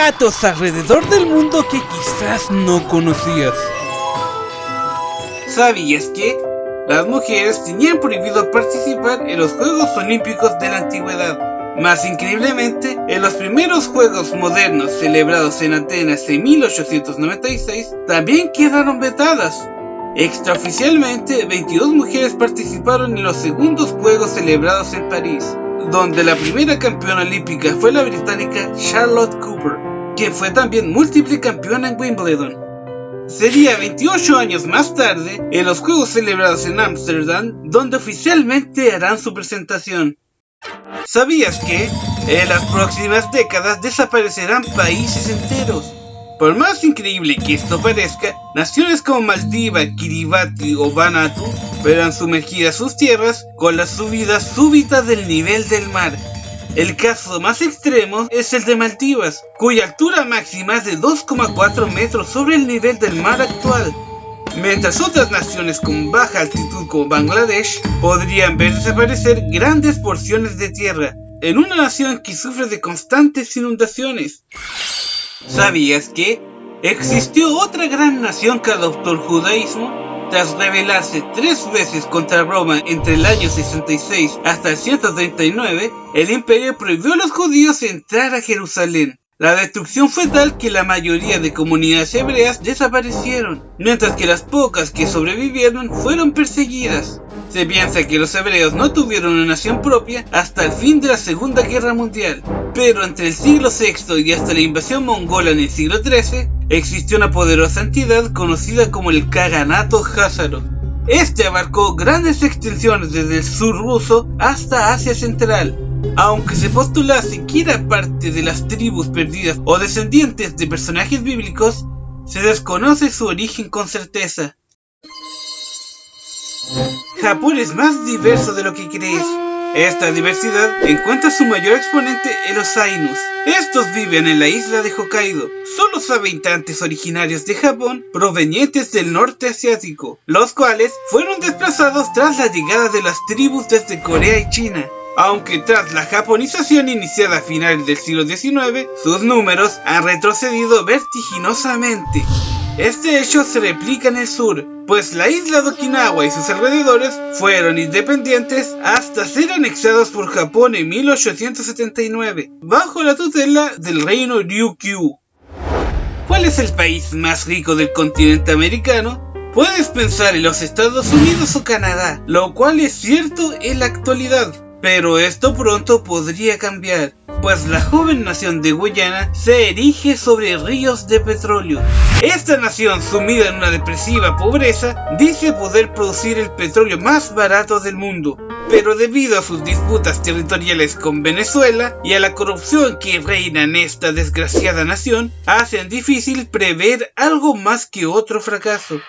datos alrededor del mundo que quizás no conocías. ¿Sabías que las mujeres tenían prohibido participar en los Juegos Olímpicos de la Antigüedad? Más increíblemente, en los primeros Juegos modernos celebrados en Atenas en 1896, también quedaron vetadas. Extraoficialmente, 22 mujeres participaron en los segundos Juegos celebrados en París, donde la primera campeona olímpica fue la británica Charlotte Cooper, quien fue también múltiple campeona en Wimbledon. Sería 28 años más tarde, en los Juegos celebrados en Ámsterdam, donde oficialmente harán su presentación. ¿Sabías que en las próximas décadas desaparecerán países enteros? Por más increíble que esto parezca, naciones como Maldivas, Kiribati o Vanuatu verán sumergidas sus tierras con la subida súbita del nivel del mar. El caso más extremo es el de Maldivas, cuya altura máxima es de 2,4 metros sobre el nivel del mar actual, mientras otras naciones con baja altitud como Bangladesh podrían ver desaparecer grandes porciones de tierra, en una nación que sufre de constantes inundaciones. ¿Sabías que existió otra gran nación que adoptó el judaísmo? Tras rebelarse 3 veces contra Roma entre el año 66 hasta el 139, el imperio prohibió a los judíos entrar a Jerusalén. La destrucción fue tal que la mayoría de comunidades hebreas desaparecieron, mientras que las pocas que sobrevivieron fueron perseguidas. Se piensa que los hebreos no tuvieron una nación propia hasta el fin de la Segunda Guerra Mundial, pero entre el siglo VI y hasta la invasión mongola en el siglo XIII, existió una poderosa entidad conocida como el Kaganato Házaro. Este abarcó grandes extensiones desde el sur ruso hasta Asia Central. Aunque se postulase que era parte de las tribus perdidas o descendientes de personajes bíblicos, se desconoce su origen con certeza. Japón es más diverso de lo que crees. Esta diversidad encuentra su mayor exponente en los Ainus. Estos viven en la isla de Hokkaido. Son los habitantes originarios de Japón provenientes del norte asiático, los cuales fueron desplazados tras la llegada de las tribus desde Corea y China. Aunque tras la japonización iniciada a finales del siglo XIX, sus números han retrocedido vertiginosamente. Este hecho se replica en el sur, pues la isla de Okinawa y sus alrededores fueron independientes hasta ser anexados por Japón en 1879, bajo la tutela del reino Ryukyu. ¿Cuál es el país más rico del continente americano? Puedes pensar en los Estados Unidos o Canadá, lo cual es cierto en la actualidad. Pero esto pronto podría cambiar, pues la joven nación de Guyana se erige sobre ríos de petróleo. Esta nación, sumida en una depresiva pobreza, dice poder producir el petróleo más barato del mundo, pero debido a sus disputas territoriales con Venezuela y a la corrupción que reina en esta desgraciada nación, hacen difícil prever algo más que otro fracaso.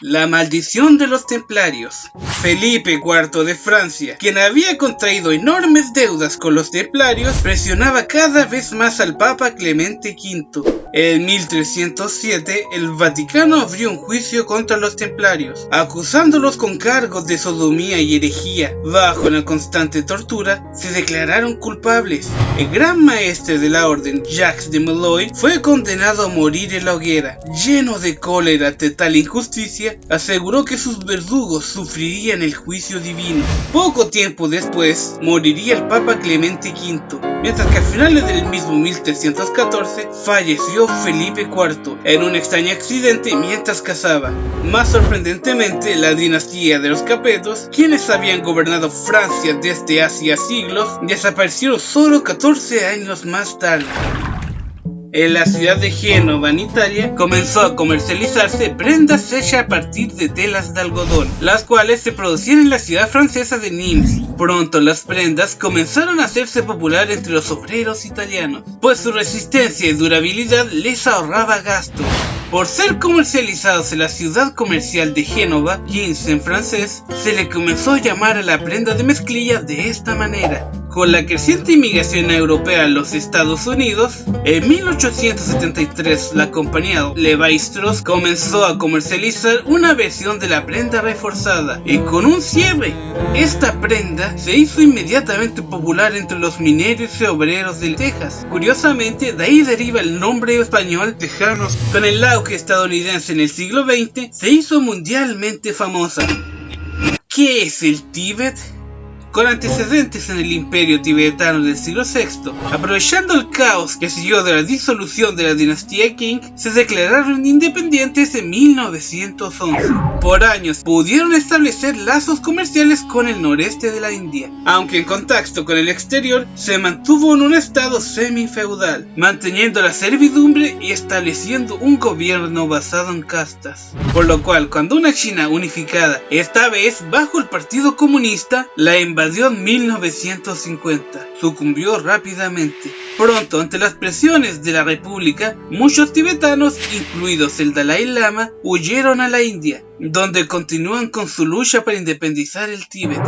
La maldición de los templarios. Felipe IV de Francia, quien había contraído enormes deudas con los templarios, presionaba cada vez más al Papa Clemente V. En 1307, el Vaticano abrió un juicio contra los templarios, acusándolos con cargos de sodomía y herejía. Bajo una constante tortura, se declararon culpables. El gran maestre de la orden, Jacques de Molloy, fue condenado a morir en la hoguera. Lleno de cólera ante tal injusticia, aseguró que sus verdugos sufrirían el juicio divino. Poco tiempo después, moriría el Papa Clemente V, mientras que a finales del mismo 1314 falleció Felipe IV en un extraño accidente mientras cazaba. Más sorprendentemente, la dinastía de los Capetos, quienes habían gobernado Francia desde hacía siglos, desaparecieron solo 14 años más tarde. En la ciudad de Génova, en Italia, comenzó a comercializarse prendas hechas a partir de telas de algodón, las cuales se producían en la ciudad francesa de Nimes. Pronto las prendas comenzaron a hacerse popular entre los obreros italianos, pues su resistencia y durabilidad les ahorraba gastos. Por ser comercializados en la ciudad comercial de Génova, jeans en francés, se le comenzó a llamar a la prenda de mezclilla de esta manera. Con la creciente inmigración europea a los Estados Unidos, en 1873 la compañía Levi Strauss comenzó a comercializar una versión de la prenda reforzada y con un cierre. Esta prenda se hizo inmediatamente popular entre los mineros y obreros de Texas. Curiosamente, de ahí deriva el nombre español tejanos. Con el auge estadounidense en el siglo XX, se hizo mundialmente famosa. ¿Qué es el Tíbet? Con antecedentes en el imperio tibetano del siglo VI, aprovechando el caos que siguió de la disolución de la dinastía Qing, se declararon independientes en 1911. Por años pudieron establecer lazos comerciales con el noreste de la India, aunque en contacto con el exterior se mantuvo en un estado semi-feudal, manteniendo la servidumbre y estableciendo un gobierno basado en castas. Por lo cual, cuando una China unificada, esta vez bajo el Partido Comunista, la invadió en 1950, sucumbió rápidamente. Pronto, ante las presiones de la República, muchos tibetanos, incluidos el Dalai Lama, huyeron a la India, donde continúan con su lucha para independizar el Tíbet.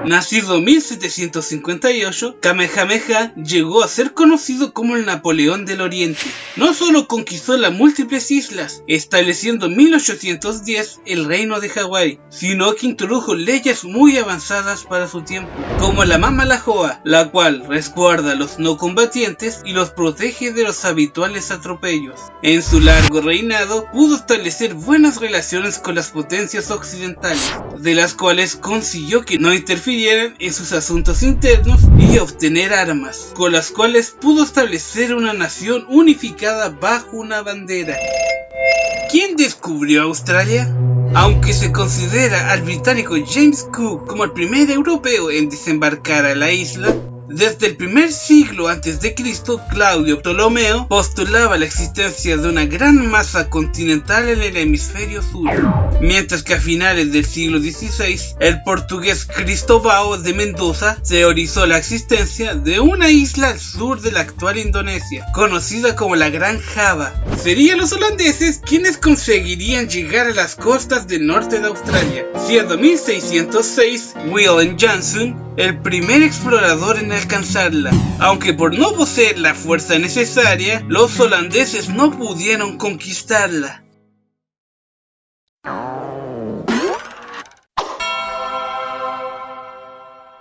Nacido en 1758, Kamehameha llegó a ser conocido como el Napoleón del Oriente. No solo conquistó las múltiples islas, estableciendo en 1810 el reino de Hawái, sino que introdujo leyes muy avanzadas para su tiempo, como la Mamalahoa, la cual resguarda a los no combatientes y los protege de los habituales atropellos. En su largo reinado, pudo establecer buenas relaciones con las potencias occidentales, de las cuales consiguió que no interfirieran en sus asuntos internos y obtener armas, con las cuales pudo establecer una nación unificada bajo una bandera. ¿Quién descubrió Australia? Aunque se considera al británico James Cook como el primer europeo en desembarcar a la isla, desde el primer siglo a.C., Claudio Ptolomeo postulaba la existencia de una gran masa continental en el hemisferio sur, mientras que a finales del siglo XVI, el portugués Cristóvão de Mendoza teorizó la existencia de una isla al sur de la actual Indonesia, conocida como la Gran Java. Serían los holandeses quienes conseguirían llegar a las costas del norte de Australia, siendo en 1606 Willem Janszoon el primer explorador en alcanzarla, aunque por no poseer la fuerza necesaria, los holandeses no pudieron conquistarla.